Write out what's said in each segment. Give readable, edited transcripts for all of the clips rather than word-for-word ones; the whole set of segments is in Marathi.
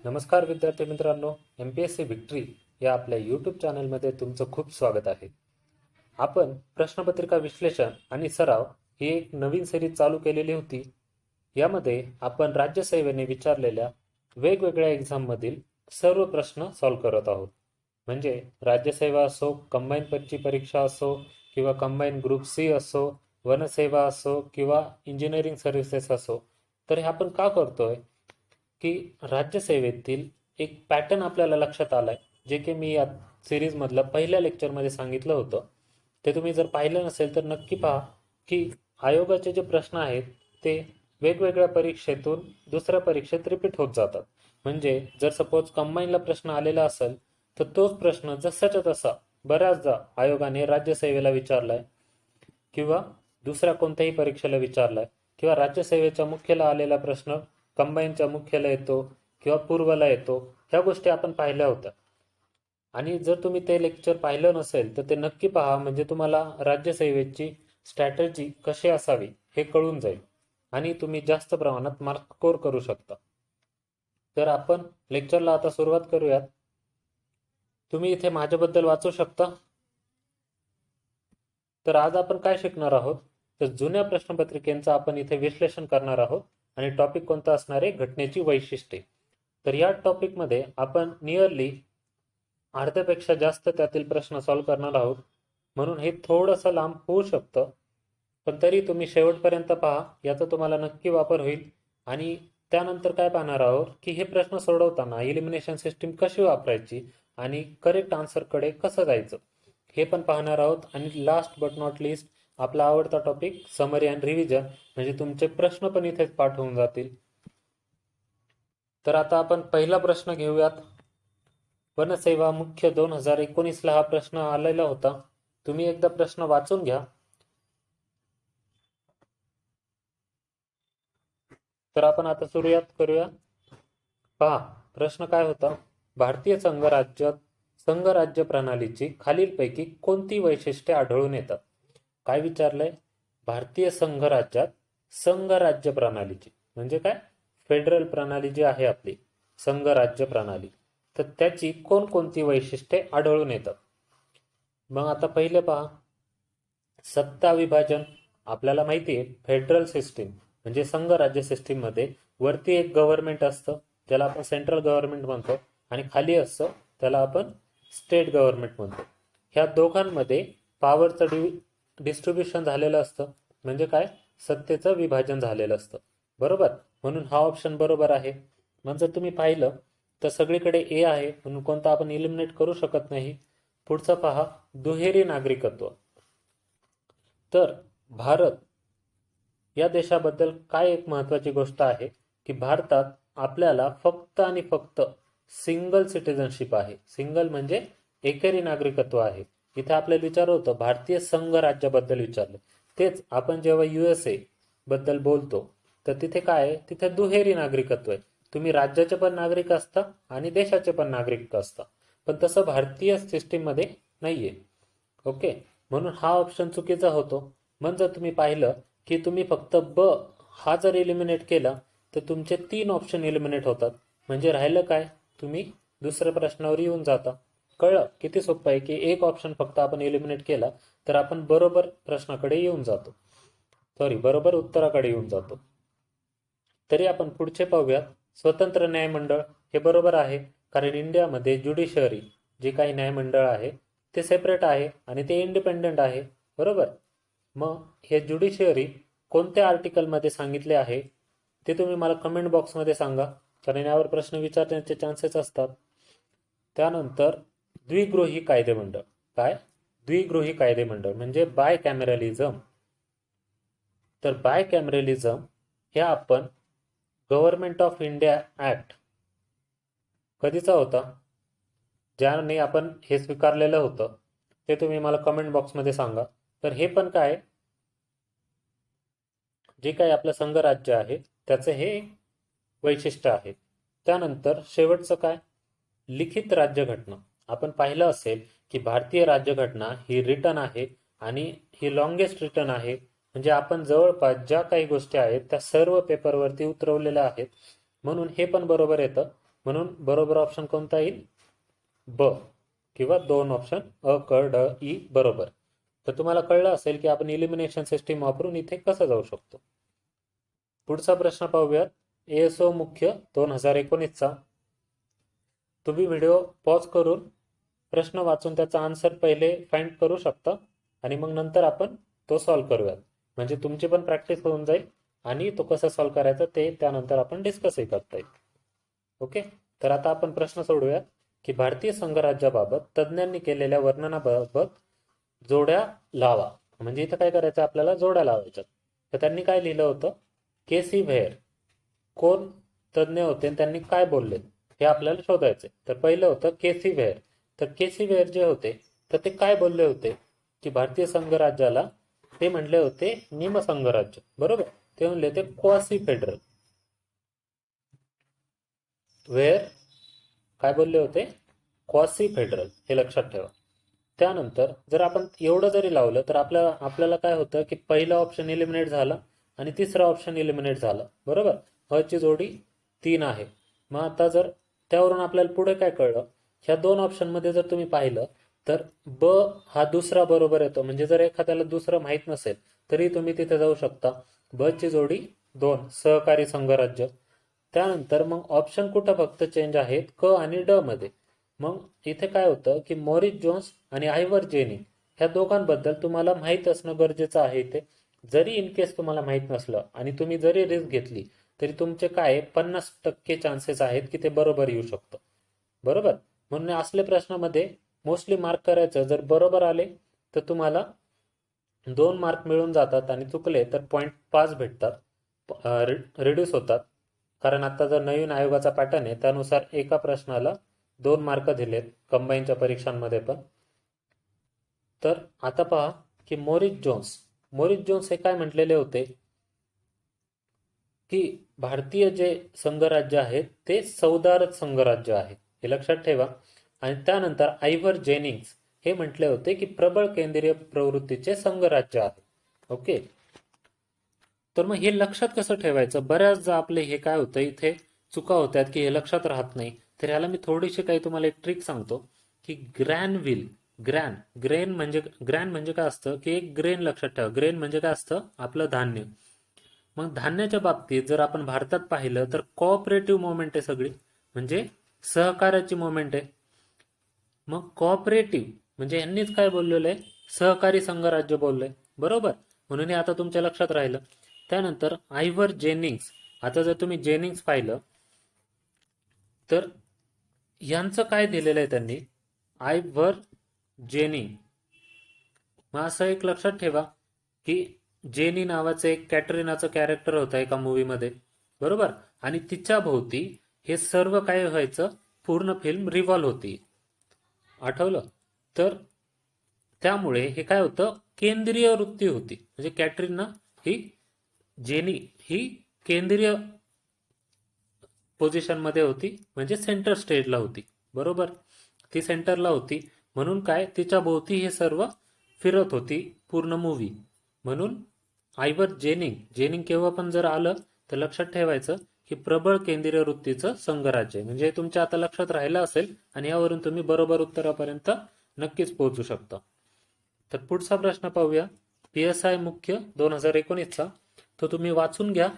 नमस्कार विद्यार्थी मित्रांनो, MPSC विक्ट्री या आपल्या यूट्यूब चॅनलमध्ये तुमचं खूप स्वागत आहे. आपण प्रश्नपत्रिका विश्लेषण आणि सराव ही एक नवीन सिरीज चालू केलेली होती. यामध्ये आपण राज्यसेवेने विचारलेल्या वेगवेगळ्या एक्झाममधील सर्व प्रश्न सॉल्व्ह करत आहोत. म्हणजे राज्यसेवा असो, कंबाईन परीक्षा असो किंवा कंबाईन ग्रुप सी असो, वनसेवा असो किंवा इंजिनिअरिंग सर्व्हिसेस असो, तर हे आपण का करतोय की राज्यसेवेतील एक पॅटर्न आपल्याला लक्षात आलाय, जे की मी या सिरीजमधलं पहिल्या लेक्चरमध्ये सांगितलं होतं. ते तुम्ही जर पाहिलं नसेल तर नक्की पहा की आयोगाचे जे प्रश्न आहेत ते वेगवेगळ्या परीक्षेतून दुसऱ्या परीक्षेत रिपीट होत जातात. म्हणजे जर सपोज कंबाईनला प्रश्न आलेला असेल तर तोच प्रश्न जसाच्या तसा बऱ्याचदा आयोगाने राज्यसेवेला विचारलाय किंवा दुसऱ्या कोणत्याही परीक्षेला विचारलाय किंवा राज्यसेवेच्या मुख्यला आलेला प्रश्न कंबाईनच्या मुख्यला येतो किंवा पूर्वला येतो. ह्या गोष्टी आपण पाहिल्या होत्या. आणि जर तुम्ही ते लेक्चर पाहिलं नसेल तर ते नक्की पहा, म्हणजे तुम्हाला राज्यसेवेची स्ट्रॅटजी कशी असावी हे कळून जाईल आणि तुम्ही जास्त प्रमाणात मार्क स्कोर करू शकता. तर आपण लेक्चरला आता सुरुवात करूयात. तुम्ही इथे माझ्याबद्दल वाचू शकता. तर आज आपण काय शिकणार आहोत, तर जुन्या प्रश्नपत्रिकेचं आपण इथे विश्लेषण करणार आहोत आणि टॉपिक कोणता असणार आहे, घटनेची वैशिष्ट्ये. तर या टॉपिकमध्ये आपण नियरली अर्ध्यापेक्षा जास्त त्यातील प्रश्न सॉल्व्ह करणार आहोत. म्हणून हे थोडंसं लांब होऊ शकतं, पण तरी तुम्ही शेवटपर्यंत पहा, याचा तुम्हाला नक्की वापर होईल. आणि त्यानंतर काय पाहणार आहोत की हे प्रश्न सोडवताना इलिमिनेशन सिस्टीम कशी वापरायची आणि करेक्ट आन्सरकडे कसं जायचं हे पण पाहणार आहोत. आणि लास्ट बट नॉट लिस्ट आपला आवडता टॉपिक समरी अँड रिव्हिजन, म्हणजे तुमचे प्रश्न पण इथेच पाठ होऊन जातील. तर आता आपण पहिला प्रश्न घेऊयात. वनसेवा मुख्य 2019ला हा प्रश्न आलेला होता. तुम्ही एकदा प्रश्न वाचून घ्या. तर आपण आता सुरुवात करूया. पहा प्रश्न काय होता, भारतीय संघराज्य प्रणालीची खालीलपैकी कोणती वैशिष्ट्ये आढळून येतात. काय विचारलंय, भारतीय संघराज्य प्रणालीची म्हणजे काय, फेडरल प्रणाली जी आहे आपली संघराज्य प्रणाली, तर त्याची कोणकोणती वैशिष्ट्ये आढळून येतात. मग आता पहिले पहा, सत्ता विभाजन. आपल्याला माहिती आहे फेडरल सिस्टीम म्हणजे संघराज्य सिस्टीम मध्ये वरती एक गव्हर्नमेंट असतं त्याला आपण सेंट्रल गव्हर्नमेंट म्हणतो आणि खाली असतं त्याला आपण स्टेट गव्हर्नमेंट म्हणतो. ह्या दोघांमध्ये पॉवरचं डिस्ट्रीब्युशन झालेलं असतं, म्हणजे काय, सत्तेचं विभाजन झालेलं असतं. बरोबर, म्हणून हा ऑप्शन बरोबर आहे. मग जर तुम्ही पाहिलं तर सगळीकडे ए आहे, म्हणून कोणता आपण इलिमिनेट करू शकत नाही. पुढचं पहा, दुहेरी नागरिकत्व. तर भारत या देशाबद्दल काय एक महत्वाची गोष्ट आहे की भारतात आपल्याला फक्त आणि फक्त सिंगल सिटीजनशिप आहे. सिंगल म्हणजे एकेरी नागरिकत्व आहे. इथे आपल्याला विचारलं होतं भारतीय संघ राज्याबद्दल विचारलं, तेच आपण जेव्हा USA बद्दल बोलतो तर तिथे काय आहे, तिथे दुहेरी नागरिकत्व आहे. तुम्ही राज्याचे पण नागरिक असता आणि देशाचे पण नागरिक असता, पण तसं भारतीय सिस्टीम मध्ये नाहीये. ओके, म्हणून हा ऑप्शन चुकीचा होतो. म्हणजे तुम्ही पाहिलं की तुम्ही फक्त ब हा जर इलिमिनेट केला तर तुमचे 3 ऑप्शन इलिमिनेट होतात. म्हणजे राहिलं काय, तुम्ही दुसऱ्या प्रश्नावर येऊन जाता. कळलं किती सोपं आहे की एक ऑप्शन फक्त आपण इलिमिनेट केला तर आपण बरोबर प्रश्नाकडे येऊन जातो, बरोबर उत्तराकडे येऊन जातो. तरी आपण पुढचे पाहूयात. स्वतंत्र न्यायमंडळ हे बरोबर आहे, कारण इंडियामध्ये ज्युडिशरी जे काही न्यायमंडळ आहे ते सेपरेट आहे आणि ते इंडिपेंडेंट आहे. बरोबर, मग हे ज्युडिशियरी कोणत्या आर्टिकलमध्ये सांगितले आहे ते तुम्ही मला कमेंट बॉक्समध्ये सांगा, कारण यावर प्रश्न विचारण्याचे चान्सेस असतात. त्यानंतर द्विगृही कायदेमंडळ. काय, द्विगृही कायदेमंडळ म्हणजे बाय कॅमेरलिझम. तर बाय कॅमेरलिझम हे आपण गव्हर्नमेंट ऑफ इंडिया ऍक्ट कधीचा होता ज्याने आपण हे स्वीकारलेलं होतं ते तुम्ही मला कमेंट बॉक्समध्ये सांगा. तर हे पण काय, जे काही आपलं संघराज्य आहे त्याचं हे वैशिष्ट्य आहे. त्यानंतर शेवटचं काय, लिखित राज्यघटना. आपण पाहिलं असेल की भारतीय राज्यघटना ही रिटन आहे आणि ही लॉंगेस्ट रिटन आहे. म्हणजे आपण जवळपास ज्या काही गोष्टी आहेत त्या सर्व पेपरवरती उतरवलेल्या आहेत, म्हणून हे पण बरोबर येतं. म्हणून बरोबर ऑप्शन कोणता येईल? ब किंवा 2 ऑप्शन अ, क, ड, ई बरोबर. तर तुम्हाला कळलं असेल की आपण इलिमिनेशन सिस्टीम वापरून इथे कसं जाऊ शकतो. पुढचा प्रश्न पाहूयात. एएसओ मुख्य 2019चा. तुम्ही व्हिडिओ पॉज करून प्रश्न वाचून त्याचा आन्सर पहिले फाइंड करू शकता आणि मग नंतर आपण तो सॉल्व्ह करूयात. म्हणजे तुमची पण प्रॅक्टिस होऊन जाईल आणि तो कसा सॉल्व्ह करायचा ते त्यानंतर आपण डिस्कसही करता येईल. ओके. तर आता आपण प्रश्न सोडूया की भारतीय संघराज्याबाबत तज्ज्ञांनी केलेल्या वर्णनाबाबत जोड्या लावा. म्हणजे इथं काय करायचं, आपल्याला जोड्या लावायच्या. तर त्यांनी काय लिहिलं होतं? केसी व्हेअर कोण तज्ज्ञ होते आणि त्यांनी काय बोलले हे आपल्याला शोधायचे. तर पहिलं होतं केसी व्हेअर. तर केसी व्हेअर जे होते तर ते काय बोलले होते की भारतीय संघराज्याला ते म्हणले होते निमसंघराज्य. बरोबर. ते म्हणले होते क्वासी फेडरल. वेअर काय बोलले होते? Quasi federal. हे लक्षात ठेवा. त्यानंतर जर आपण एवढं जरी लावलं तर आपल्याला काय होतं की पहिला ऑप्शन इलिमिनेट झाला आणि तिसरा ऑप्शन इलिमिनेट झाला. बरोबर. ह ची जोडी 3 आहे. मग आता जर त्यावरून आपल्याला पुढे काय कळलं, ह्या 2 ऑप्शनमध्ये जर तुम्ही पाहिलं तर ब हा दुसरा बरोबर येतो. म्हणजे जर एखाद्याला दुसरं माहीत नसेल तरी तुम्ही तिथे जाऊ शकता. ब ची जोडी 2 सहकारी संघराज्य. त्यानंतर मग ऑप्शन कुठं फक्त चेंज आहेत, क आणि ड मध्ये. मग इथे काय होतं की मॉरिस जोन्स आणि आयव्हर जेनिंग ह्या दोघांबद्दल तुम्हाला माहीत असणं गरजेचं आहे. इथे जरी इन केस तुम्हाला माहीत नसलं आणि तुम्ही जरी रिस्क घेतली तरी तुमचे काय 50% चान्सेस आहेत की ते बरोबर येऊ शकतं. बरोबर. म्हणून असल्या प्रश्नामध्ये मोस्टली मार्क करायचं. जर बरोबर आले तर तुम्हाला 2 मार्क मिळून जातात आणि चुकले तर 0.5 भेटतात, रिड्यूस होतात. कारण आता जर नवीन आयोगाचा पॅटर्न आहे त्यानुसार एका प्रश्नाला 2 मार्क दिलेत कंबाईनच्या परीक्षांमध्ये पण. तर आता पहा की मॉरिस जोन्स हे काय म्हटलेले होते की भारतीय जे संघराज्य आहे ते सौदारत संघराज्य आहे. हे लक्षात ठेवा. आणि त्यानंतर आयव्हर जेनिंग्स हे म्हटले होते की प्रबळ केंद्रीय प्रवृत्तीचे संघराज्य आहे. ओके. तर मग हे लक्षात कसं ठेवायचं? बऱ्याचदा आपले हे काय होतं, इथे चुका होतात की हे लक्षात राहत नाही. तर ह्याला मी थोडीशी काही तुम्हाला एक ट्रिक सांगतो की ग्रॅन म्हणजे काय असतं की एक ग्रेन लक्षात ठेवा. ग्रेन म्हणजे काय असतं? आपलं धान्य. मग धान्याच्या बाबतीत जर आपण भारतात पाहिलं तर कोऑपरेटिव्ह मुवमेंट आहे सगळी, म्हणजे सहकार्याची मुवमेंट आहे. मग कोऑपरेटिव्ह म्हणजे यांनीच काय बोललेलं आहे? सहकारी संघराज्य बोललंय. बरोबर. म्हणून हे आता तुमच्या लक्षात राहिलं. त्यानंतर आयव्हर जेनिंग्स. आता जर तुम्ही जेनिंग्स पाहिलं तर यांचं काय दिलेलं आहे त्यांनी? आयव्हर जेनिंग. मग असं एक लक्षात ठेवा की जेनी नावाचं एक कॅटरीनाचं कॅरेक्टर होतं एका मूवीमध्ये. बरोबर. आणि तिच्या भोवती हे सर्व काय व्हायचं? पूर्ण फिल्म रिव्हॉल्व होती. आठवलं? तर त्यामुळे हे काय होतं? केंद्रीय वृत्ती होती. म्हणजे कॅटरीना ही जेनी ही केंद्रीय पोझिशन मध्ये होती, म्हणजे सेंटर स्टेजला होती. बरोबर. ती सेंटरला होती म्हणून काय तिच्या भोवती हे सर्व फिरत होती पूर्ण मूवी. म्हणून आयव्हर जेनिंग केव्हा पण जर आलं तर लक्षात ठेवायचं की प्रबळ केंद्रीय वृत्तीचं संघराज्य. म्हणजे तुमच्या आता लक्षात राहिलं असेल आणि यावरून तुम्ही बरोबर उत्तरापर्यंत नक्कीच पोहोचू शकता. तर पुढचा प्रश्न पाहूया. PSI मुख्य 2019चा. तो तुम्ही वाचून घ्या.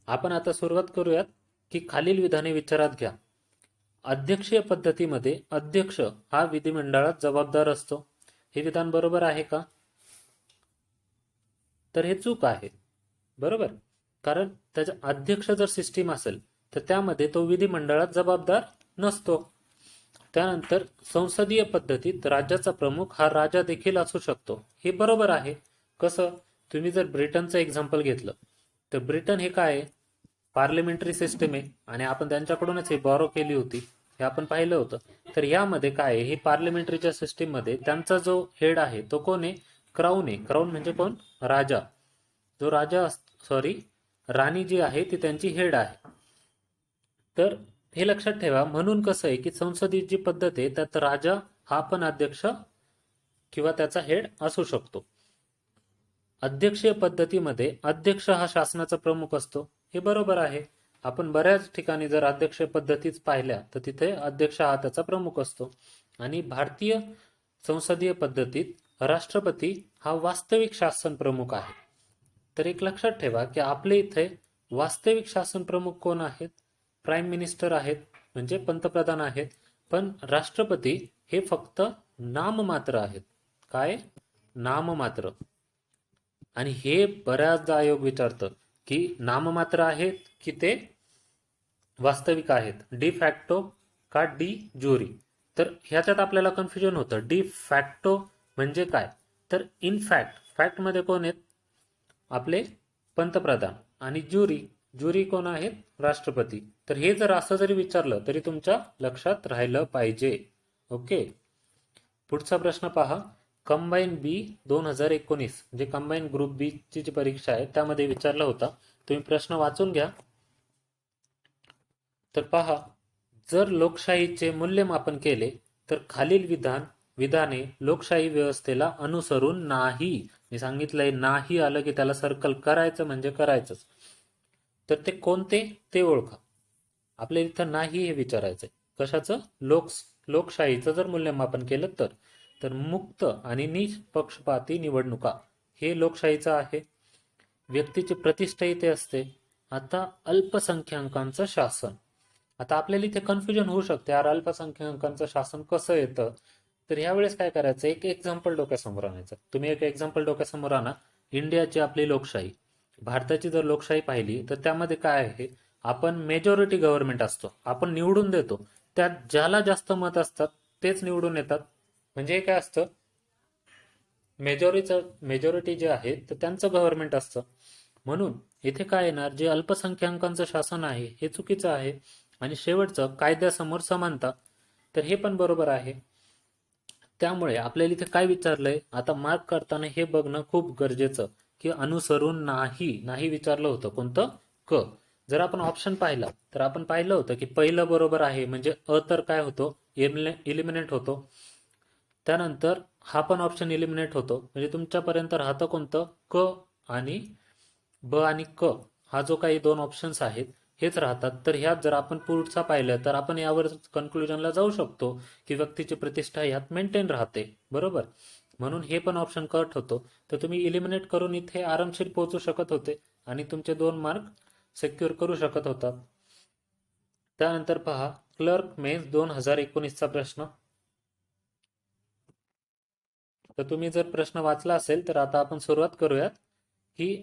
आपण आता सुरुवात करूयात की खालील विधाने विचारात घ्या. अध्यक्षीय पद्धतीमध्ये अध्यक्ष हा विधिमंडळात जबाबदार असतो. हे विधान बरोबर आहे का? तर हे चूक आहे. बरोबर. कारण त्याचा अध्यक्ष जर सिस्टीम असेल तर त्यामध्ये तो विधिमंडळात जबाबदार नसतो. त्यानंतर संसदीय पद्धतीत राज्याचा प्रमुख हा राजा देखील असू शकतो. हे बरोबर आहे. कसं? तुम्ही जर ब्रिटनचं एक्झाम्पल घेतलं तर ब्रिटन हे काय आहे? पार्लिमेंटरी सिस्टीम आहे आणि आपण त्यांच्याकडूनच हे बॉरो केली होती. हे आपण पाहिलं होतं. तर यामध्ये काय आहे? ही पार्लिमेंटरीच्या सिस्टीम मध्ये त्यांचा जो हेड आहे तो कोण आहे? क्राऊन आहे. क्राऊन म्हणजे कोण? राजा. जो राजा सॉरी राणी जी आहे ती त्यांची हेड आहे. तर हे लक्षात ठेवा. म्हणून कसं आहे की संसदीय जी पद्धत आहे त्यात राजा हा पण अध्यक्ष किंवा त्याचा हेड असू शकतो. अध्यक्षीय पद्धतीमध्ये अध्यक्ष हा शासनाचा प्रमुख असतो. हे बरोबर आहे. आपण बऱ्याच ठिकाणी जर अध्यक्ष पद्धतीच पाहिल्या तर तिथे अध्यक्ष हा त्याचा प्रमुख असतो आणि भारतीय संसदीय पद्धतीत राष्ट्रपती हा वास्तविक शासन प्रमुख आहे. तर एक लक्षात ठेवा की आपले इथे वास्तविक शासन प्रमुख कोण आहेत? प्राईम मिनिस्टर आहेत, म्हणजे पंतप्रधान आहेत. पण राष्ट्रपती हे फक्त नाममात्र आहेत. काय? नाममात्र. आणि हे बऱ्याचदा आयोग विचारतं की नाममात्र आहेत की ते वास्तविक आहेत, डी फॅक्टो का डी ज्युरी. तर ह्याच्यात आपल्याला कन्फ्युजन होतं. डी फॅक्टो म्हणजे काय? तर इन फॅक्ट, फॅक्ट मध्ये कोण आहेत? आपले पंतप्रधान. आणि ज्युरी, ज्युरी कोण आहेत? राष्ट्रपती. तर हे जर असं जरी विचारलं तरी तुमच्या लक्षात राहिलं पाहिजे. ओके. पुढचा प्रश्न पहा. कंबाईन बी 2019 म्हणजे कंबाईन ग्रुप बी ची जी परीक्षा आहे त्यामध्ये विचारला होता. तुम्ही प्रश्न वाचून घ्या. तर पहा, जर लोकशाहीचे मूल्यमापन केले तर खालील विधाने लोकशाही व्यवस्थेला अनुसरून नाही. मी सांगितलंय नाही आलं की त्याला सर्कल करायचं म्हणजे करायचंच. तर ते कोणते ते ओळखा. आपल्याला इथं नाही हे विचारायचंय. कशाचं? लोकशाहीचं जर मूल्यमापन केलं तर मुक्त आणि निष्पक्षपाती निवडणुका हे लोकशाहीचं आहे. व्यक्तीची प्रतिष्ठा इथे असते. आता अल्पसंख्याकांचं शासन. आता आपल्याला इथे कन्फ्युजन होऊ शकते, यार अल्पसंख्याकांचं शासन कसं येतं? तर यावेळेस काय करायचं, एक एक्झाम्पल डोक्यासमोर आणायचं. तुम्ही एक एक्झाम्पल डोक्यासमोर आणा. इंडियाची आपली लोकशाही, भारताची जर लोकशाही पाहिली तर त्यामध्ये काय आहे? आपण मेजॉरिटी गव्हर्नमेंट असतो, आपण निवडून देतो. त्यात ज्याला जास्त मत असतात तेच निवडून येतात. म्हणजे काय असतं? मेजॉरिटी जे आहे तर त्यांचं गव्हर्नमेंट असतं. म्हणून इथे काय येणार? जे अल्पसंख्याकांचं शासन आहे हे चुकीचं आहे. आणि शेवटचं कायद्यासमोर समानता, तर हे पण बरोबर आहे. त्यामुळे आपल्याला इथे काय विचारलंय, आता मार्क करताना हे बघणं खूप गरजेचं की अनुसरून नाही विचारलं होतं. कोणतं? क. जर आपण ऑप्शन पाहिला तर आपण पाहिलं होतं की पहिलं बरोबर आहे, म्हणजे अ तर काय होतो? इलिमिनेट होतो. त्यानंतर हा पण ऑप्शन इलिमिनेट होतो. म्हणजे तुमच्यापर्यंत राहतं कोणतं? क आणि ब आणि क. हा जो काही दोन ऑप्शन्स आहेत हेच राहतात. तर ह्यात जर आपण पुढचा पाहिलं तर आपण यावर कन्क्लुजनला जाऊ शकतो की व्यक्तीची प्रतिष्ठा ह्यात मेंटेन राहते. बरोबर. म्हणून हे पण ऑप्शन कट होतो. तर तुम्ही इलिमिनेट करून इथे आरामशीर पोहोचू शकत होते आणि तुमचे 2 मार्क सिक्युअर करू शकत होतात. त्यानंतर पहा, क्लर्क मेन्स 2019चा प्रश्न. तर तुम्ही जर प्रश्न वाचला असेल तर आता आपण सुरुवात करूयात. की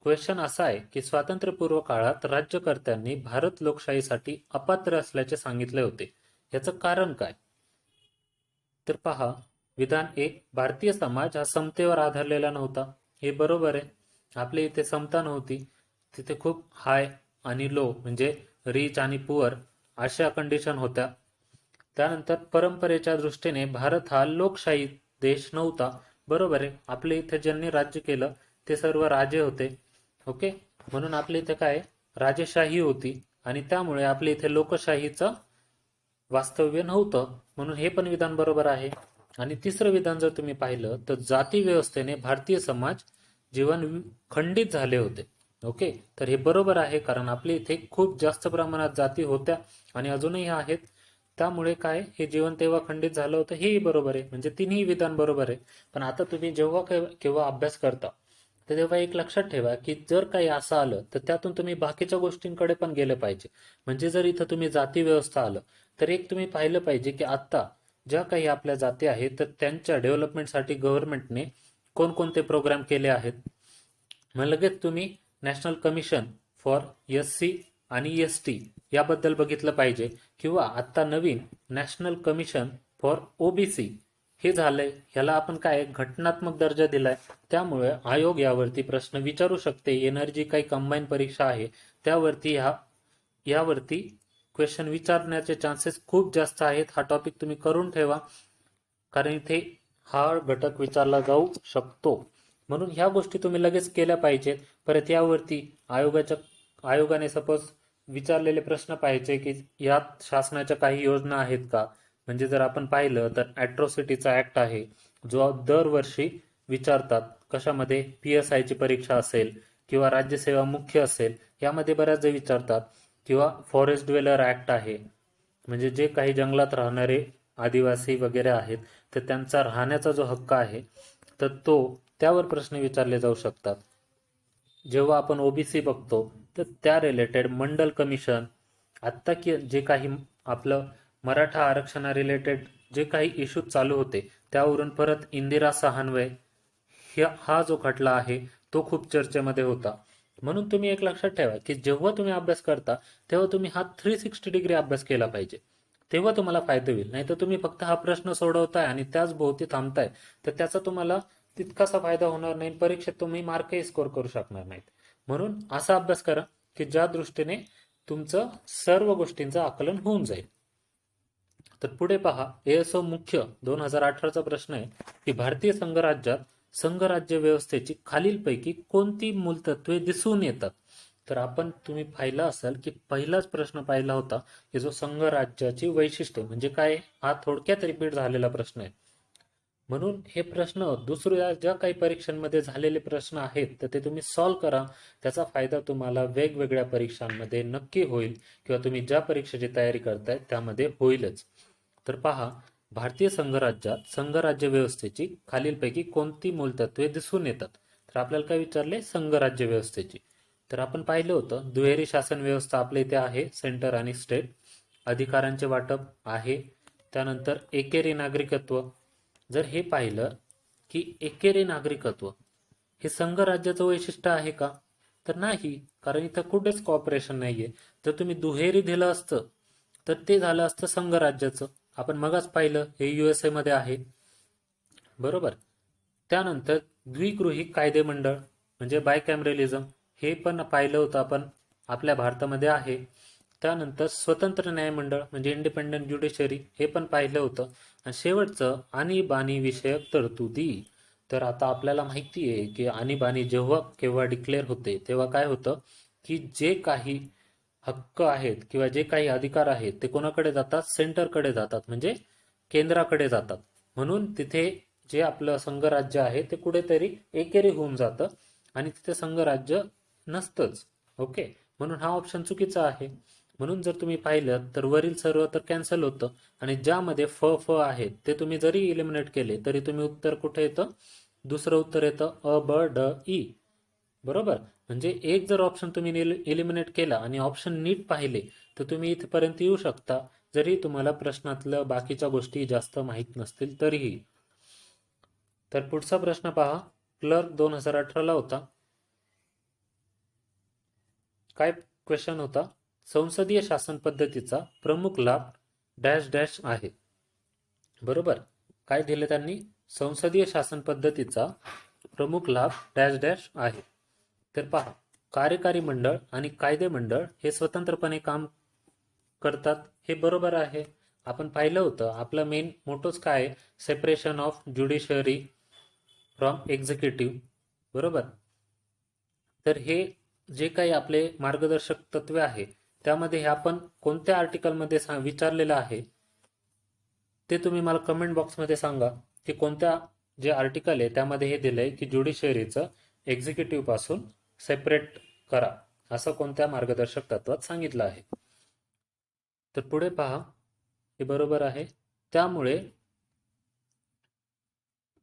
क्वेश्चन असा आहे की स्वातंत्र्यपूर्व काळात राज्यकर्त्यांनी भारत लोकशाहीसाठी अपात्र असल्याचे सांगितले होते. याचं कारण काय? तर पहा, विधान 1, भारतीय समाज हा समतेवर आधारलेला नव्हता. हे बरोबर आहे. आपल्या इथे समता नव्हती. तिथे खूप हाय आणि लो म्हणजे रिच आणि पुअर अशा कंडिशन होत्या. त्यानंतर परंपरेच्या दृष्टीने भारत हा लोकशाही देश नव्हता. बरोबर आहे. आपल्या इथे ज्यांनी राज्य केलं ते सर्व राजे होते. ओके. म्हणून आपल्या इथे काय? राजेशाही होती आणि त्यामुळे आपल्या इथे लोकशाहीचं वास्तव्य नव्हतं. म्हणून हे पण विधान बरोबर आहे. आणि तिसरं विधान जर तुम्ही पाहिलं तर जाती व्यवस्थेने भारतीय समाज जीवन खंडित झाले होते. ओके. तर हे बरोबर आहे, कारण आपल्या इथे खूप जास्त प्रमाणात जाती होत्या आणि अजूनही आहेत. त्यामुळे काय, हे जीवन तेव्हा खंडित झालं होतं, हेही बरोबर आहे. म्हणजे तिन्ही विधान बरोबर आहे. पण आता तुम्ही जेव्हा केव्हा अभ्यास करता तर तेव्हा एक लक्षात ठेवा की जर काही असं आलं तर त्यातून तुम्ही बाकीच्या गोष्टींकडे पण गेले पाहिजे. म्हणजे जर इथं तुम्ही जाती व्यवस्था आलं तर एक तुम्ही पाहिलं पाहिजे की आता ज्या काही आपल्या जाती आहेत तर त्यांच्या डेव्हलपमेंटसाठी गव्हर्नमेंटने कोणकोणते प्रोग्राम केले आहेत. मग लगेच तुम्ही नॅशनल कमिशन फॉर SC आणि ST याबद्दल बघितलं पाहिजे. किंवा आता नवीन नॅशनल कमिशन फॉर OBC हे झालंय. ह्याला आपण काय घटनात्मक दर्जा दिलाय. त्यामुळे आयोग यावरती प्रश्न विचारू शकते. येणारी जी काही कंबाईन परीक्षा आहे त्यावरती यावरती क्वेश्चन विचारण्याचे चान्सेस खूप जास्त आहेत. हा टॉपिक तुम्ही करून ठेवा, कारण इथे हा घटक विचारला जाऊ शकतो. म्हणून ह्या गोष्टी तुम्ही लगेच केल्या पाहिजेत. परत यावरती आयोगाने सपोज विचारलेले प्रश्न पाहिजे की यात शासनाच्या काही योजना आहेत का. म्हणजे जर आपण पाहिलं तर ॲट्रॉसिटीचा ऍक्ट आहे जो दरवर्षी विचारतात. कशामध्ये? PSI ची परीक्षा असेल किंवा राज्यसेवा मुख्य असेल, यामध्ये बऱ्याचदा विचारतात. किंवा फॉरेस्ट ड्वेलर ऍक्ट आहे, म्हणजे जे काही जंगलात राहणारे आदिवासी वगैरे आहेत, तर त्यांचा राहण्याचा जो हक्क आहे, तर त्यावर प्रश्न विचारले जाऊ शकतात. जेव्हा आपण ओबीसी बघतो, तर त्या रिलेटेड मंडल कमिशन, आत्ता की जे काही आपलं मराठा आरक्षणा रिलेटेड जे काही इश्यू चालू होते, त्यावरून परत इंदिरा सहानवय हा जो खटला आहे, तो खूप चर्चेमध्ये होता. म्हणून तुम्ही एक लक्षात ठेवा की जेव्हा तुम्ही अभ्यास करता, तेव्हा तुम्ही हा 360 डिग्री अभ्यास केला पाहिजे. तेव्हा तुम्हाला फायदा होईल. नाही तर तुम्ही फक्त हा प्रश्न सोडवताय आणि त्याच भोवती थांबताय, तर त्याचा तुम्हाला तितकासा फायदा होणार नाही. परीक्षेत तुम्ही मार्कही स्कोर करू शकणार नाहीत. म्हणून असा अभ्यास करा की ज्या दृष्टीने तुमचं सर्व गोष्टींचं आकलन होऊन जाईल. तर पुढे पहा, एएसओ मुख्य 2018चा प्रश्न आहे की भारतीय संघराज्यात संघराज्य व्यवस्थेची खालीलपैकी कोणती मूलतत्वे दिसून येतात. तर तुम्ही पाहिला असाल की पहिलाच प्रश्न पाहिला होता की जो संघराज्याची वैशिष्ट्य म्हणजे काय, हा थोडक्यात रिपीट झालेला प्रश्न आहे. म्हणून हे प्रश्न दुसऱ्या ज्या काही परीक्षांमध्ये झालेले प्रश्न आहेत, तर ते तुम्ही सॉल्व्ह करा. त्याचा फायदा तुम्हाला वेगवेगळ्या परीक्षांमध्ये नक्की होईल, किंवा तुम्ही ज्या परीक्षेची तयारी करताय त्यामध्ये होईलच. तर पहा, भारतीय संघराज्यात संघराज्य व्यवस्थेची खालीलपैकी कोणती मूलतत्वे दिसून येतात. तर आपल्याला काय विचारले, संघराज्य व्यवस्थेची. तर आपण पाहिलं होतं, दुहेरी शासन व्यवस्था आपल्या इथे आहे, सेंटर आणि स्टेट. अधिकारांचे वाटप आहे. त्यानंतर एकेरी नागरिकत्व. जर हे पाहिलं की एकेरी नागरिकत्व हे संघराज्याचं वैशिष्ट्य आहे का, तर नाही, कारण इथं कुठेच कॉपरेशन नाहीये. जर तुम्ही दुहेरी दिलं असतं तर ते झालं असतं संघराज्याचं. आपण मगाच पाहिलं, हे युएसए मध्ये आहे, बरोबर. त्यानंतर द्विगृही कायदे मंडळ म्हणजे बायकॅमरेलिझम, हे पण पाहिलं होतं आपण, आपल्या भारतामध्ये आहे. त्यानंतर स्वतंत्र न्यायमंडळ म्हणजे इंडिपेंडंट ज्युडिशरी, हे पण पाहिलं होतं. आणि शेवटचं आणीबाणी विषयक तरतुदी. तर आता आपल्याला माहिती आहे की आणीबाणी जेव्हा केव्हा डिक्लेअर होते, तेव्हा काय होतं की जे काही हक्क आहेत किंवा जे काही अधिकार आहेत, ते कोणाकडे जातात, सेंटरकडे जातात, म्हणजे केंद्राकडे जातात. म्हणून तिथे जे आपलं संघराज्य आहे ते कुठेतरी एकेरी होऊन जातं आणि तिथे संघराज्य नसतंच. ओके, म्हणून हा ऑप्शन चुकीचा आहे. म्हणून जर तुम्ही पाहिलं तर वरील सर्व तर कॅन्सल होतं, आणि ज्यामध्ये फ फ आहेत ते तुम्ही जरी इलिमिनेट केले तरी तुम्ही उत्तर कुठे येतं, दुसरं उत्तर येतं अ ब ड ई. बरोबर. म्हणजे एक जर ऑप्शन तुम्ही इलिमिनेट केला आणि ऑप्शन नीट पाहिले, तर तुम्ही इथपर्यंत येऊ शकता, जरी तुम्हाला प्रश्नातलं बाकीच्या गोष्टी जास्त माहीत नसतील तरीही. तर पुढचा प्रश्न पहा, क्लर्क 2018ला होता. काय क्वेश्चन होता, संसदीय शासन पद्धतीचा प्रमुख लाभ डॅश डॅश आहे. बरोबर. काय दिले त्यांनी, संसदीय शासन पद्धतीचा प्रमुख लाभ डॅश डॅश आहे. तर पहा, कार्यकारी मंडळ आणि कायदे मंडळ हे स्वतंत्रपणे काम करतात, हे बरोबर आहे. आपण पाहिलं होतं, आपला मेन मोटोच काय, separation of judiciary from executive. बरोबर. तर हे जे काही आपले मार्गदर्शक तत्वे आहे, त्यामध्ये हे आपण कोणत्या आर्टिकलमध्ये विचारलेलं आहे, ते तुम्ही मला कमेंट बॉक्समध्ये सांगा की कोणत्या जे आर्टिकल आहे त्यामध्ये हे दिलंय की ज्युडिशरीचं एक्झिक्युटिव्ह पासून सेपरेट करा, असं कोणत्या मार्गदर्शक तत्वात सांगितलं आहे. तर पुढे पहा, हे बरोबर आहे. त्यामुळे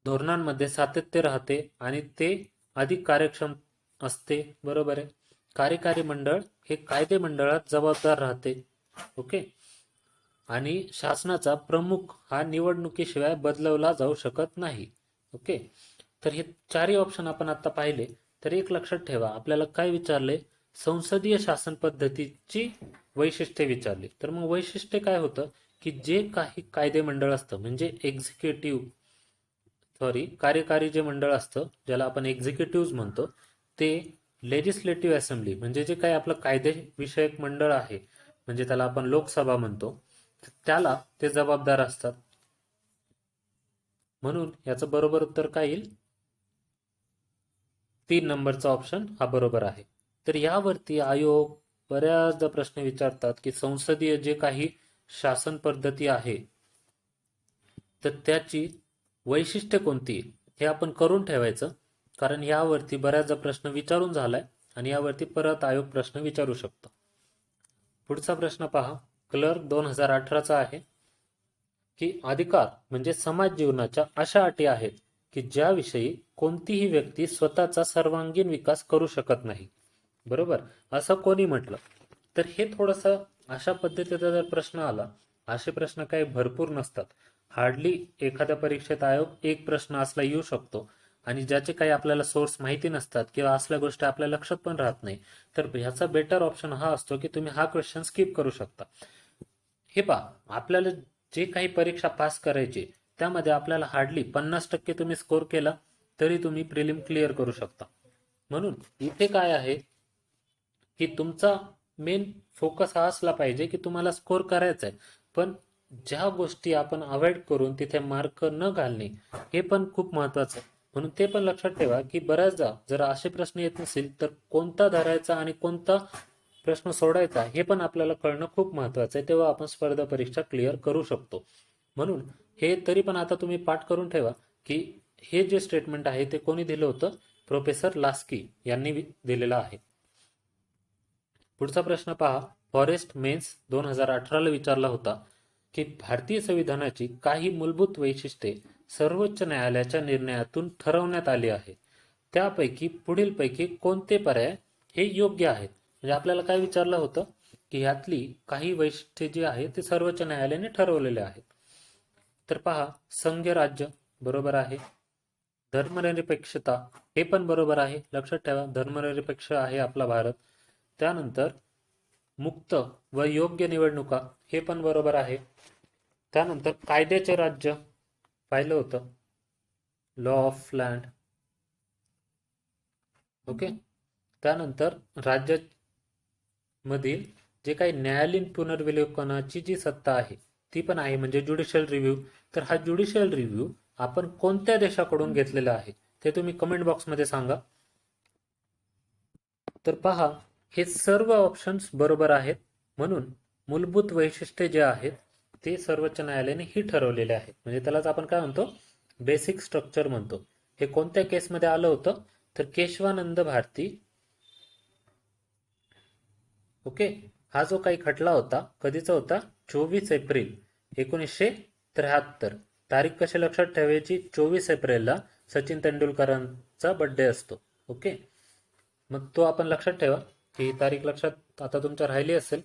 धोरणांमध्ये सातत्य राहते आणि ते अधिक कार्यक्षम असते. बरोबर आहे. कार्यकारी मंडळ हे कायदे मंडळात जबाबदार राहते. ओके. आणि शासनाचा प्रमुख हा निवडणुकीशिवाय बदलवला जाऊ शकत नाही. ओके. तर हे चारही ऑप्शन आपण आता पाहिले. तर एक लक्षात ठेवा, आपल्याला काय विचारले, संसदीय शासन पद्धतीची वैशिष्ट्ये विचारली. तर मग वैशिष्ट्य काय होतं की जे काही कायदे मंडळ असतं, म्हणजे कार्यकारी जे मंडळ असतं, ज्याला आपण एक्झिक्युटिव्ह म्हणतो, ते लेजिस्लेटिव्ह असेंब्ली म्हणजे जे काही आपलं कायदे विषयक मंडळ आहे, म्हणजे त्याला आपण लोकसभा म्हणतो, त्याला ते जबाबदार असतात. म्हणून याचं बरोबर उत्तर काय येईल, 3 नंबरचा ऑप्शन हा बरोबर आहे. तर यावरती आयोग बऱ्याचदा प्रश्न विचारतात की संसदीय जे काही शासन पद्धती आहे, तर त्याची वैशिष्ट्य कोणती, हे आपण करून ठेवायचं, कारण यावरती बऱ्याचदा प्रश्न विचारून झालाय. आणि यावरती परत आयोग प्रश्न विचारू शकतो. पुढचा प्रश्न पहा, क्लर्क 2018चा आहे की अधिकार म्हणजे समाज जीवनाच्या अशा अटी आहेत की ज्याविषयी कोणतीही व्यक्ती स्वतःचा सर्वांगीण विकास करू शकत नाही. बरोबर, असं कोणी म्हटलं? तर हे थोडंसं अशा पद्धतीचा जर प्रश्न आला, असे प्रश्न काही भरपूर नसतात. हार्डली एखाद्या परीक्षेत आयोग एक प्रश्न असला येऊ शकतो आणि ज्याचे काही आपल्याला सोर्स माहिती नसतात किंवा असल्या गोष्टी आपल्या लक्षात पण राहत नाही, तर ह्याचा बेटर ऑप्शन हा असतो की तुम्ही हा क्वेश्चन स्किप करू शकता. हे पहा, आपल्याला जे काही परीक्षा पास करायची त्यामध्ये आपल्याला हार्डली 50% तुम्ही स्कोर केला तरी तुम्ही प्रिलिम क्लिअर करू शकता. म्हणून इथे काय आहे की तुमचा मेन फोकस हा असला पाहिजे की तुम्हाला स्कोर करायचा आहे, पण ज्या गोष्टी आपण अवॉइड करून तिथे मार्क न घालणे हे पण खूप महत्वाचं आहे. म्हणून ते पण लक्षात ठेवा की बऱ्याचदा जर असे प्रश्न येत नसेल तर कोणता धरायचा आणि कोणता प्रश्न सोडायचा हे पण आपल्याला कळणं खूप महत्वाचं आहे, तेव्हा आपण स्पर्धा परीक्षा क्लिअर करू शकतो. म्हणून हे तरी पण आता तुम्ही पाठ करून ठेवा की हे जे स्टेटमेंट आहे ते कोणी दिलं होतं? प्रोफेसर लास्की यांनी दिलेलं आहे. पुढचा प्रश्न पहा, फॉरेस्ट मेन्स 2018ला विचारला होता की भारतीय संविधानाची काही मूलभूत वैशिष्ट्ये सर्वोच्च न्यायालयाच्या निर्णयातून ठरवण्यात आली आहे. त्यापैकी पुढीलपैकी कोणते पर्याय हे योग्य आहेत? म्हणजे आपल्याला काय विचारलं होतं की यातली काही वैशिष्ट्ये जी आहेत ते सर्वोच्च न्यायालयाने ठरवलेले आहेत. तर पहा, संघीय राज्य बरोबर आहे, धर्मनिरपेक्षता हे पण बरोबर आहे, लक्षात ठेवा धर्मनिरपेक्ष आहे आपला भारत. त्यानंतर मुक्त व योग्य निवडणुका हे पण बरोबर आहे. त्यानंतर कायद्याचे राज्य पाहिलं होतं, लॉ ऑफ लँड. ओके. त्यानंतर राज्यामधील जे काही न्यायालयीन पुनर्विलोकनाची जी सत्ता आहे ती पण आहे, म्हणजे ज्युडिशियल रिव्ह्यू. तर हा ज्युडिशियल रिव्ह्यू आपण कोणत्या देशाकडून घेतलेला आहे ते तुम्ही कमेंट बॉक्समध्ये सांगा. तर पहा, हे सर्व ऑप्शन्स बरोबर आहेत. म्हणून मूलभूत वैशिष्ट्ये जे आहेत ते सर्वोच्च न्यायालयाने ही ठरवलेले आहेत, म्हणजे त्यालाच आपण काय म्हणतो? बेसिक स्ट्रक्चर म्हणतो. हे कोणत्या केसमध्ये आलं होतं? तर केशवानंद भारती. ओके. हा जो काही खटला होता कधीचा होता? 24 एप्रिल 1973. तारीख कशी लक्षात ठेवायची? 24 एप्रिलला सचिन तेंडुलकरांचा बर्थडे असतो. ओके. मग तो आपण लक्षात ठेवा की ही तारीख लक्षात आता तुमच्या राहिली असेल.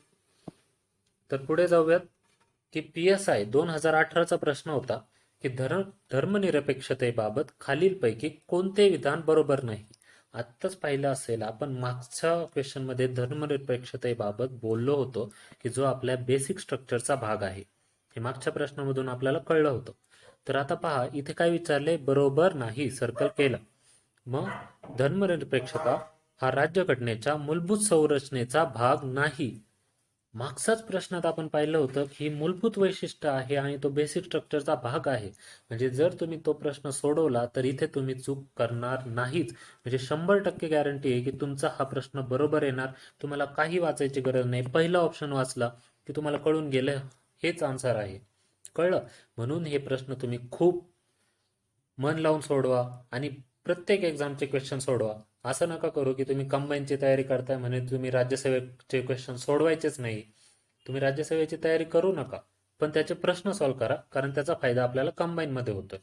तर पुढे जाऊयात की PSI 2018चा प्रश्न होता की धर्मनिरपेक्षतेबाबत खालीलपैकी कोणते विधान बरोबर नाही? आत्ताच पाहिलं असेल आपण, मागच्या क्वेश्चनमध्ये धर्मनिरपेक्षतेबाबत बोललो होतो की जो आपल्या बेसिक स्ट्रक्चरचा भाग आहे, हे मागच्या प्रश्नामधून आपल्याला कळलं होतं. तर आता पहा, इथे काय विचारले? बरोबर नाही सर्कल केलं. मग धर्मनिरपेक्षता हा राज्यघटनेच्या मूलभूत संरचनेचा भाग नाही. मागच्याच प्रश्नात आपण पाहिलं होतं की मूलभूत वैशिष्ट्य आहे आणि तो बेसिक स्ट्रक्चरचा भाग आहे. म्हणजे जर तुम्ही तो प्रश्न सोडवला तर इथे तुम्ही चूक करणार नाहीच. म्हणजे 100% गॅरंटी आहे की तुमचा हा प्रश्न बरोबर येणार. तुम्हाला काही वाचायची गरज नाही, पहिला ऑप्शन वाचला की तुम्हाला कळून गेलं हेच आन्सर आहे. कळलं? म्हणून हे प्रश्न तुम्ही खूप मन लावून सोडवा आणि प्रत्येक एक्झामचे क्वेश्चन सोडवा. असं नका करू की तुम्ही कंबाईनची तयारी करताय म्हणे तुम्ही राज्यसेवेचे क्वेश्चन सोडवायचेच नाही. तुम्ही राज्यसेवेची तयारी करू नका, पण त्याचे प्रश्न सॉल्व्ह करा, कारण त्याचा फायदा आपल्याला कंबाईनमध्ये होतोय.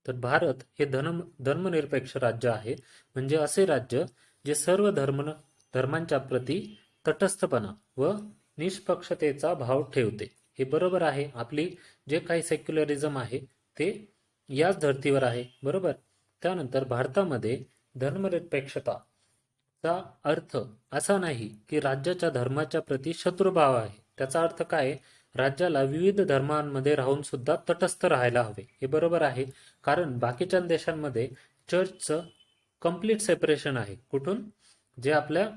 तर भारत हे धर्मनिरपेक्ष राज्य आहे, म्हणजे असे राज्य जे सर्व धर्मांच्या प्रती तटस्थपणा व निष्पक्षतेचा भाव ठेवते. हे बरोबर आहे. आपली जे काही सेक्युलरिझम आहे ते याच धर्तीवर आहे. बरोबर. त्यानंतर भारतामध्ये धर्मनिरपेक्षताचा अर्थ असा नाही की राज्याच्या धर्माच्या प्रती शत्रुभाव आहे. त्याचा अर्थ काय? राज्याला विविध धर्मांमध्ये राहून सुद्धा तटस्थ राहायला हवे. हे बरोबर आहे, कारण बाकीच्या देशांमध्ये चर्चचं कम्प्लीट सेपरेशन आहे. कुठून? जे आपल्या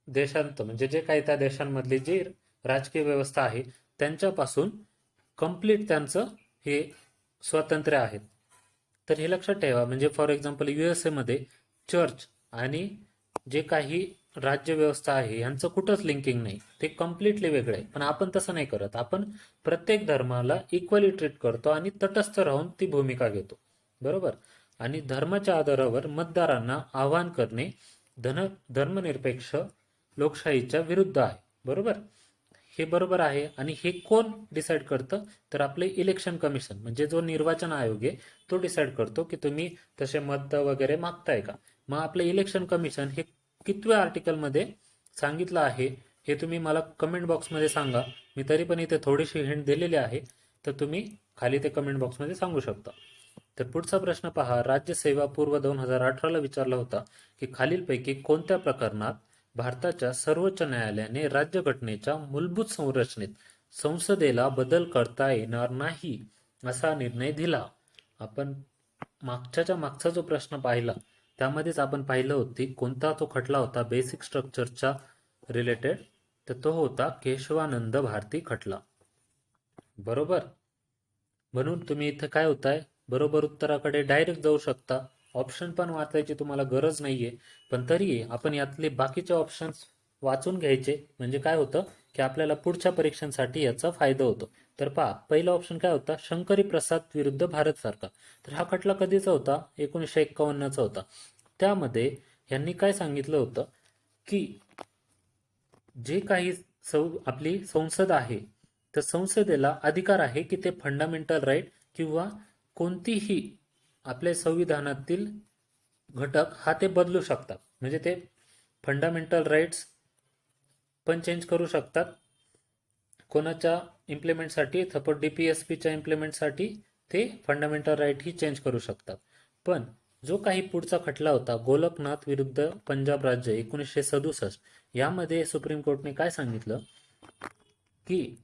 देशांत, म्हणजे जे काही त्या देशांमधली जी राजकीय व्यवस्था आहे त्यांच्यापासून कम्प्लीट त्यांचं हे स्वातंत्र्य आहेत. तर हे लक्षात ठेवा. म्हणजे फॉर एक्झाम्पल USA मध्ये चर्च आणि जे काही राज्य व्यवस्था आहे यांचं कुठंच लिंकिंग नाही, ते कम्प्लिटली वेगळं आहे. पण आपण तसं नाही करत. आपण प्रत्येक धर्माला इक्वली ट्रीट करतो आणि तटस्थ राहून ती भूमिका घेतो. बरोबर. आणि धर्माच्या आधारावर मतदारांना आवाहन करणे धर्मनिरपेक्ष लोकशाहीच्या विरुद्ध आहे. बरोबर, हे बरोबर आहे. आणि हे कोण डिसाईड करतं, तर आपले इलेक्शन कमिशन म्हणजे जो निर्वाचन आयोग आहे तो डिसाईड करतो की तुम्ही तसे मत वगैरे मागताय का. मग आपलं इलेक्शन कमिशन हे कितव्या आर्टिकलमध्ये सांगितलं आहे हे तुम्ही मला कमेंट बॉक्समध्ये सांगा. मी तरी पण इथे थोडीशी हिंट दिलेली आहे, तर तुम्ही खाली ते कमेंट बॉक्समध्ये सांगू शकता. तर पुढचा प्रश्न पहा. राज्यसेवा पूर्व 2018ला विचारला होता की खालीलपैकी कोणत्या प्रकरणात भारताच्या सर्वोच्च न्यायालयाने राज्यघटनेच्या मूलभूत संरचनेत संसदेला बदल करता येणार नाही असा निर्णय दिला. आपण मागचा जो प्रश्न पाहिला त्यामध्येच आपण पाहिलं होती कोणता तो खटला होता बेसिक स्ट्रक्चरच्या रिलेटेड, तर तो होता केशवानंद भारती खटला. बरोबर, म्हणून तुम्ही इथे काय होताय, बरोबर उत्तराकडे डायरेक्ट जाऊ शकता. ऑप्शन पण वाचायची तुम्हाला गरज नाहीये, पण तरीही आपण यातले बाकीचे ऑप्शन्स वाचून घ्यायचे. म्हणजे काय होतं की आपल्याला पुढच्या परीक्षांसाठी याचा फायदा होतो. तर पहा, पहिला ऑप्शन काय होता, शंकरी प्रसाद विरुद्ध भारत सरकार. तर हा खटला कधीचा होता, 1951चा होता. त्यामध्ये यांनी काय सांगितलं होतं की जे काही आपली संसद आहे, तर संसदेला अधिकार आहे की ते फंडामेंटल राईट किंवा कोणतीही आपल्या संविधानातील घटक हा ते बदलू शकतात. म्हणजे ते फंडामेंटल राईट्स पण चेंज करू शकतात कोणाच्या इम्प्लिमेंटसाठी, सपोज DPSPच्या इम्प्लिमेंटसाठी ते फंडामेंटल राईट ही चेंज करू शकतात. पण जो काही पुढचा खटला होता गोलकनाथ विरुद्ध पंजाब राज्य 1967, यामध्ये सुप्रीम कोर्टने काय सांगितलं की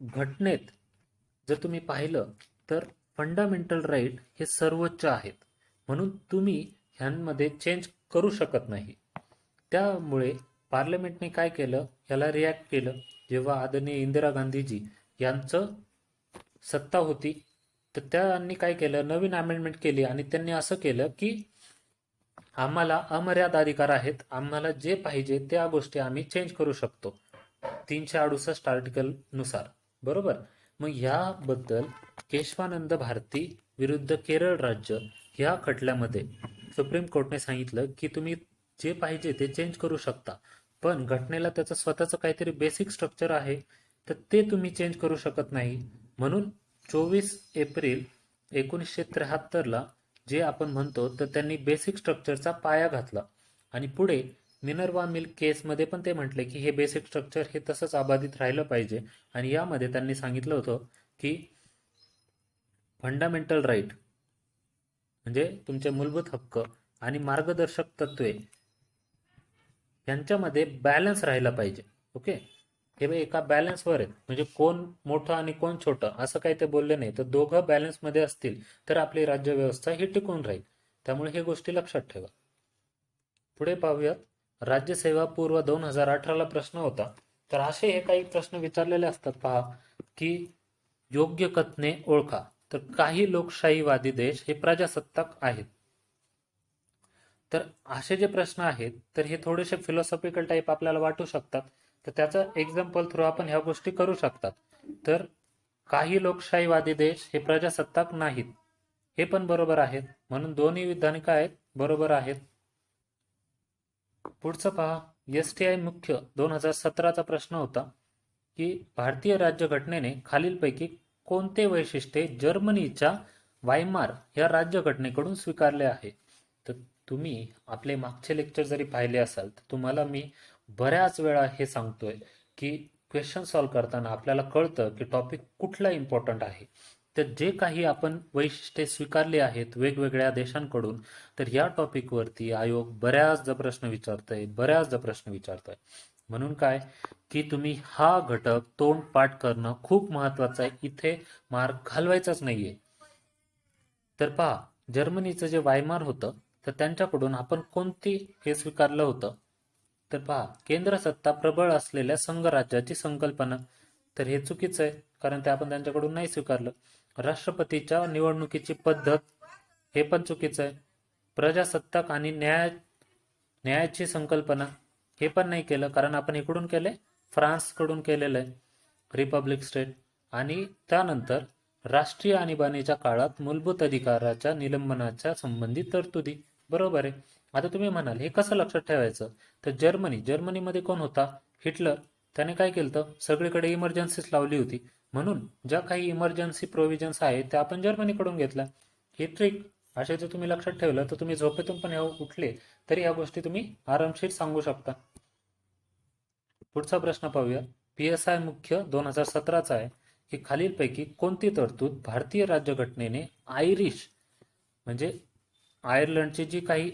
घटनेत जर तुम्ही पाहिलं तर फंडामेंटल राईट हे सर्वोच्च आहेत, म्हणून तुम्ही ह्यांमध्ये चेंज करू शकत नाही. त्यामुळे पार्लमेंटने काय केलं, याला रिॲक्ट केलं. जेव्हा आदरणीय इंदिरा गांधीजी यांचं सत्ता होती, तर त्यांनी काय केलं, नवीन अमेंडमेंट केली आणि त्यांनी असं केलं की आम्हाला अमर्याद अधिकार आहेत, आम्हाला जे पाहिजे त्या गोष्टी आम्ही चेंज करू शकतो 368 आर्टिकल नुसार. बरोबर, मग याबद्दल केशवानंद भारती विरुद्ध केरळ राज्य ह्या खटल्यामध्ये सुप्रीम कोर्टने सांगितलं की तुम्ही जे पाहिजे ते चेंज करू शकता, पण घटनेला त्याचं स्वतःचं काहीतरी बेसिक स्ट्रक्चर आहे, तर ते तुम्ही चेंज करू शकत नाही. म्हणून 24 एप्रिल 1973ला जे आपण म्हणतो, तर त्यांनी बेसिक स्ट्रक्चरचा पाया घातला. आणि पुढे मिनर्वा मिल्क केसमध्ये पण ते म्हटले की हे बेसिक स्ट्रक्चर हे तसंच अबाधित राहिलं पाहिजे. आणि यामध्ये त्यांनी सांगितलं होतं की फंडामेंटल राईट म्हणजे तुमचे मूलभूत हक्क आणि मार्गदर्शक तत्वे यांच्यामध्ये बॅलन्स राहिला पाहिजे. ओके, हे एका बॅलन्सवर आहेत, म्हणजे कोण मोठं आणि कोण छोटं असं काही ते बोलले नाही. तर दोघं बॅलन्समध्ये असतील तर आपली राज्यव्यवस्था ही टिकून राहील. त्यामुळे हे गोष्टी लक्षात ठेवा. पुढे पाहूयात. राज्यसेवा पूर्व 2018ला प्रश्न होता. तर असे हे काही प्रश्न विचारलेले असतात पहा की योग्य कथने ओळखा. तर काही लोकशाहीवादी देश हे प्रजासत्ताक आहेत. तर असे जे प्रश्न आहेत तर हे थोडेसे फिलॉसॉफिकल टाईप आपल्याला वाटू शकतात. तर त्याचा एक्झाम्पल थ्रू आपण ह्या गोष्टी करू शकतात. तर काही लोकशाहीवादी देश हे प्रजासत्ताक नाहीत, हे पण बरोबर आहेत. म्हणून दोन्ही विधाने काय आहेत, बरोबर आहेत. पुढचं पहा. STI मुख्य 2017चा प्रश्न होता की भारतीय राज्यघटनेने खालीलपैकी कोणते वैशिष्ट्ये जर्मनीच्या वायमार या राज्यघटनेकडून स्वीकारले आहे. तर तुम्ही आपले मागचे लेक्चर जरी पाहिले असाल तर तुम्हाला मी बऱ्याच वेळा हे सांगतोय की क्वेश्चन सॉल्व्ह करताना आपल्याला कळतं की टॉपिक कुठला इम्पॉर्टंट आहे. तर जे काही आपण वैशिष्ट्ये स्वीकारली आहेत वेगवेगळ्या देशांकडून, तर या टॉपिकवरती आयोग बऱ्याचदा प्रश्न विचारतोय. म्हणून काय की तुम्ही हा घटक तोंडपाठ करणं खूप महत्वाचं आहे. इथे मार्क घालवायचाच नाहीये. तर पहा, जर्मनीचं जे वायमार होतं तर त्यांच्याकडून आपण कोणती हे स्वीकारलं होतं. तर पहा, केंद्र सत्ता प्रबळ असलेल्या संघराज्याची संकल्पना. तर हे चुकीचं आहे, कारण ते आपण त्यांच्याकडून नाही स्वीकारलं. राष्ट्रपतीच्या निवडणुकीची पद्धत, हे पण चुकीचं आहे. प्रजासत्ताक आणि न्यायाची संकल्पना, हे पण नाही केलं, कारण आपण इकडून केले, फ्रान्सकडून केलेलं आहे रिपब्लिक स्टेट. आणि त्यानंतर राष्ट्रीय आणीबाणीच्या काळात मूलभूत अधिकाराच्या निलंबनाच्या संबंधित तरतुदी. बरोबर आहे. आता तुम्ही म्हणाल हे कसं लक्षात ठेवायचं, तर जर्मनीमध्ये कोण होता? हिटलर. त्याने काय केलं, सगळीकडे इमर्जन्सीच लावली होती, म्हणून ज्या काही इमर्जन्सी प्रोव्हिजन्स आहेत त्या आपण जर्मनीकडून घेतल्या. ही ट्रिक असे जर तुम्ही लक्षात ठेवलं तर तुम्ही झोपेतून पण उठले तरी ह्या गोष्टी तुम्ही आरामशीर सांगू शकता. पुढचा प्रश्न पाहूया. PSI मुख्य 2017चा आहे की खालीलपैकी कोणती तरतूद भारतीय राज्यघटनेने आयरिश म्हणजे आयर्लंडची जी काही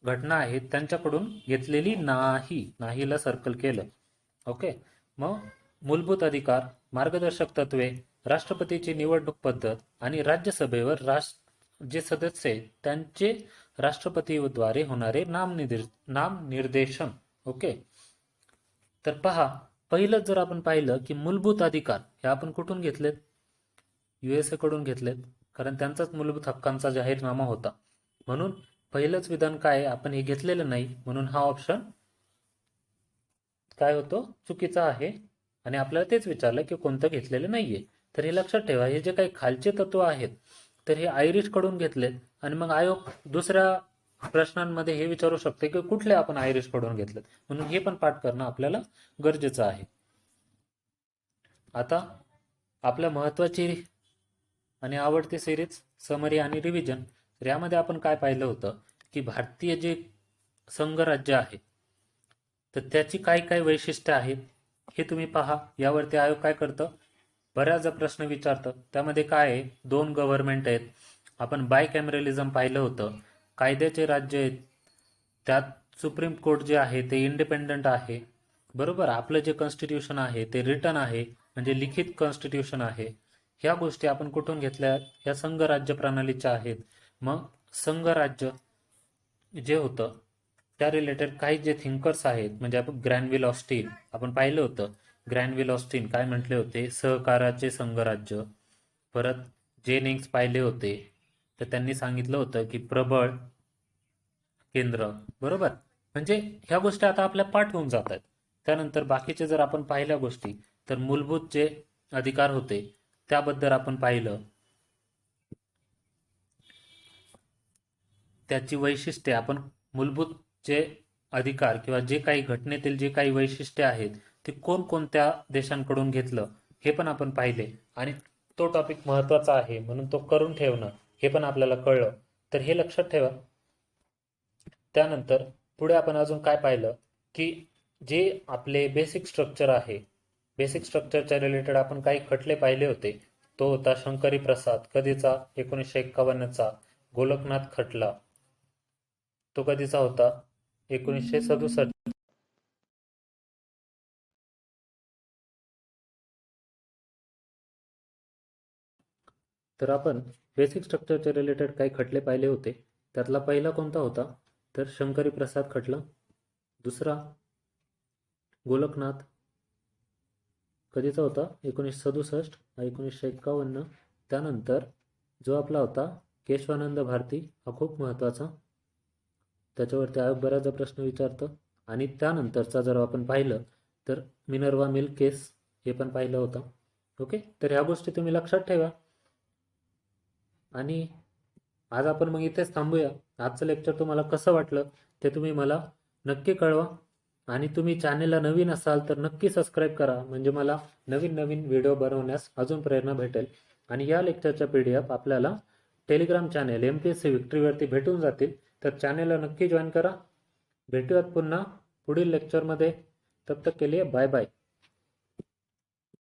घटना आहेत त्यांच्याकडून घेतलेली नाहीला सर्कल केलं. ओके. मग मूलभूत अधिकार, मार्गदर्शक तत्वे, राष्ट्रपतीची निवडणूक पद्धत आणि राज्यसभेवर जे सदस्य आहेत त्यांचे राष्ट्रपतीद्वारे होणारे नामनिर्देशन. ओके. तर पहा, पहिलं जर आपण पाहिलं की मूलभूत अधिकार हे आपण कुठून घेतलेत? USA कडून घेतलेत, कारण त्यांचाच मूलभूत हक्कांचा जाहीरनामा होता. म्हणून पहिलंच विधान काय, आपण हे घेतलेलं नाही, म्हणून हा ऑप्शन काय होतो? चुकीचा आहे. आणि आपल्याला तेच विचारलं की कोणतं घेतलेलं नाहीये. तर हे लक्षात ठेवा, हे जे काही खालचे तत्व आहेत तर हे आयरिश कडून घेतलेत. आणि मग आयोग दुसऱ्या प्रश्नांमध्ये हे विचारू शकते की कुठले आपण आयरिश कडून घेतलेत, म्हणून हे पण पाठ करणं आपल्याला गरजेचं आहे. आता आपल्या महत्वाची आणि आवडती सिरीज समरी आणि रिव्हिजन. तर यामध्ये आपण काय पाहिलं होतं की भारतीय जे संघराज्य आहे तर त्याची काय काय वैशिष्ट्ये आहेत हे तुम्ही पहा. यावरती आयोग काय करतं, बऱ्याचदा प्रश्न विचारतं. त्यामध्ये काय आहे, 2 गव्हर्नमेंट आहेत. आपण बायकॅमेरलिझम पाहिलं होतं. कायद्याचे राज्य आहेत, त्यात सुप्रीम कोर्ट जे आहे ते इंडिपेंडंट आहे. बरोबर. आपलं जे कॉन्स्टिट्यूशन आहे ते रिटन आहे, म्हणजे लिखित कॉन्स्टिट्यूशन आहे. ह्या गोष्टी आपण कुठून घेतल्या? ह्या संघराज्य प्रणालीच्या आहेत. मग संघराज्य जे होतं त्या रिलेटेड काही जे थिंकर्स आहेत, म्हणजे आपण ग्रॅनविल ऑस्टिन आपण पाहिलं होतं. ग्रॅनविल ऑस्टिन काय म्हटले होते? सहकाराचे संघराज्य. परत जेनिंग्स पाहिले होते, तर त्यांनी सांगितलं होतं की प्रबळ केंद्र. बरोबर. म्हणजे ह्या गोष्टी आता आपल्या पाठ होऊन जात आहेत. त्यानंतर बाकीचे जर आपण पाहिल्या गोष्टी, तर मूलभूत जे अधिकार होते त्याबद्दल आपण पाहिलं, त्याची वैशिष्ट्ये, आपण मूलभूत जे अधिकार किंवा जे काही घटनेतील जे काही वैशिष्ट्ये आहेत ते कोणकोणत्या देशांकडून घेतलं हे पण आपण पाहिले. आणि तो टॉपिक महत्वाचा आहे म्हणून तो करून ठेवणं हे पण आपल्याला कळलं. तर हे लक्षात ठेवा. त्यानंतर पुढे आपण अजून काय पाहिलं की जे आपले बेसिक स्ट्रक्चर आहे, बेसिक स्ट्रक्चरच्या रिलेटेड आपण काही खटले पाहिले होते. तो होता शंकरी प्रसाद कधीचा? 1951चा. गोलकनाथ खटला तो कधीचा होता? 1967. तर आपण बेसिक स्ट्रक्चरच्या रिलेटेड काही खटले पाहिले होते. त्यातला पहिला कोणता होता? तर शंकरी प्रसाद खटला. दुसरा गोलकनाथ कधीचा होता? 1967 1951. त्यानंतर जो आपला होता केशवानंद भारती, हा खूप महत्त्वाचा. त्याच्यावरती आयोग बऱ्याचदा प्रश्न विचारतं. आणि त्यानंतरचा जर आपण पाहिलं तर मिनर्वा मिल केस हे पण पाहिलं होतं. ओके. तर ह्या गोष्टी तुम्ही लक्षात ठेवा. आणि आज आपण मग इथेच थांबूया. आजचं लेक्चर तुम्हाला कसं वाटलं ते तुम्ही मला नक्की कळवा. आणि तुम्ही चॅनेलला नवीन असाल तर नक्की सबस्क्राईब करा, म्हणजे मला नवीन नवीन व्हिडिओ बनवण्यास अजून प्रेरणा भेटेल. आणि या लेक्चरच्या PDF आपल्याला टेलिग्राम चॅनेल MPSC विक्ट्रीवरती भेटून जातील. तर चॅनेलला नक्की जॉईन करा. भेटूयात पुन्हा पुढील लेक्चरमध्ये. तब तक के लिए बाय बाय.